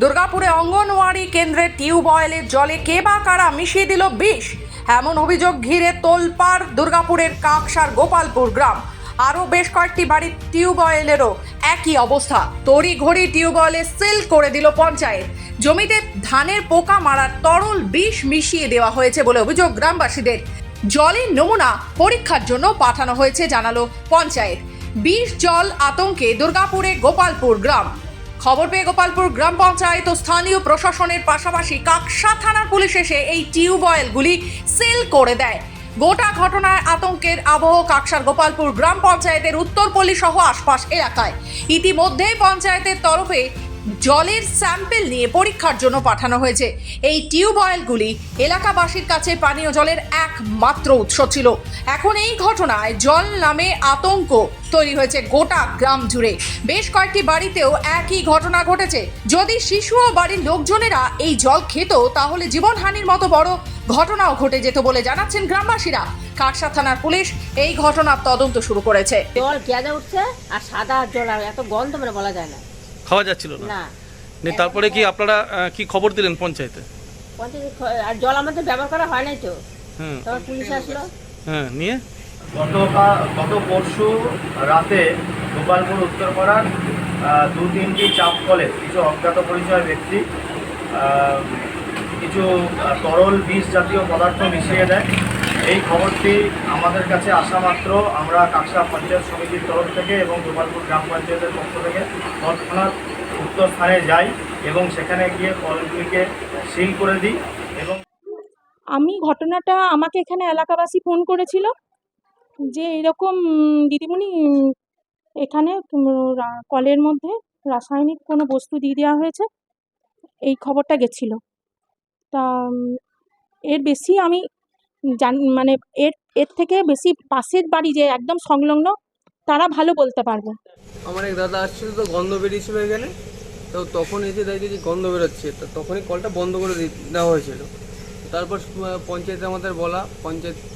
দুর্গাপুরে অঙ্গনওয়াড়ি কেন্দ্রের টিউবওয়েলের জলে কে বা কারা মিশিয়ে দিল বিষ, এমন অভিযোগ ঘিরে তোলপাড় দুর্গাপুরের কাকসার গোপালপুর গ্রাম। আরও বেশ কয়েকটি বাড়ির টিউবওয়েলেরও একই অবস্থা। তড়িঘড়ি টিউবওয়েলে সিল করে দিল পঞ্চায়েত। জমিতে ধানের পোকা মারার তরল বিষ মিশিয়ে দেওয়া হয়েছে বলে অভিযোগ গ্রামবাসীদের। জলের নমুনা পরীক্ষার জন্য পাঠানো হয়েছে জানালো পঞ্চায়েত। বিষ জল আতঙ্কে দুর্গাপুরে গোপালপুর গ্রাম। খবর পেয়ে গোপালপুর গ্রাম পঞ্চায়েত ও স্থানীয় প্রশাসনের পাশাপাশি কাকসা থানার পুলিশ এসে এই টিউবওয়েলগুলি সিল করে দেয়। গোটা ঘটনায় আতঙ্কের আবহ কাকসার গোপালপুর গ্রাম পঞ্চায়েতের উত্তরপল্লী সহ আশপাশ এলাকায়। ইতিমধ্যেই পঞ্চায়েতের তরফে জলের স্যাম্পেল নিয়ে পরীক্ষার জন্য পাঠানো হয়েছে। এই টিউবওয়েলগুলি এলাকাবাসীর কাছে পানীয় জলের একমাত্র উৎস ছিল। এখন এই ঘটনায় জল নামে আতঙ্ক তৈরি হয়েছে গোটা গ্রাম জুড়ে। বেশ কয়েকটি বাড়িতেও একই ঘটনা ঘটেছে। যদি শিশু ও বাড়ির লোকজনেরা এই জল খেত তাহলে জীবনহানির মতো বড় ঘটনাও ঘটে যেত বলে জানাচ্ছেন গ্রামবাসীরা। কাকসা থানার পুলিশ এই ঘটনার তদন্ত শুরু করেছে। জল গেঁজে উঠছে আর সাদা জল, আর এত গন্ধ মানে বলা যায় না, খাওয়া যাচ্ছিল না। না তারপরে কি আপনারা কি খবর দিলেন পঞ্চায়েতে? পঞ্চায়েত আর জল আমাদের ব্যবহার করা হয় নাই তো। হ্যাঁ তারপর পুলিশ আসলো। হ্যাঁ, নিয়ে গত পরশু রাতে গোপালপুর উত্তরপাড়ার 2-3টি চাপ কলে কিছু অজ্ঞাত পরিচয় ব্যক্তি কিছু তরল বিষ জাতীয় পদার্থ মিশিয়ে দেয়। এই খবরটি আমাদের কাছে আসা মাত্র আমরা কাকসা পঞ্চায়েত সমিতির তরফ থেকে এবং গোপালপুর গ্রাম পঞ্চায়েতের পক্ষ থেকে তৎক্ষণাৎ উত্তর স্থানে যাই এবং সেখানে গিয়ে কলগুলিকে সিল করে দিই। এবং ঘটনাটা আমাকে এখানে এলাকাবাসী ফোন করেছিল যে এরকম দিদিমণি এখানে কলের মধ্যে রাসায়নিক কোনো বস্তু দিয়ে দেওয়া হয়েছে, এই খবরটা গেছিল। তা এর বেশি আমি মানে এর থেকে বেশি পাশের বাড়ি যে একদম সংলগ্ন তারা ভালো বলতে পারবে। আমার এক দাদা আসছিল, তো গন্ধ বেরিয়েছিল এখানে, তো তখন এসে দেখি যে গন্ধ বেরোচ্ছে, তো তখনই কলটা বন্ধ করে দেওয়া হয়েছিল। তারপর পঞ্চায়েতে আমাদের বলা,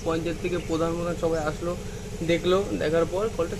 পঞ্চায়েত থেকে প্রধান সবাই আসলো, দেখার পর কলটা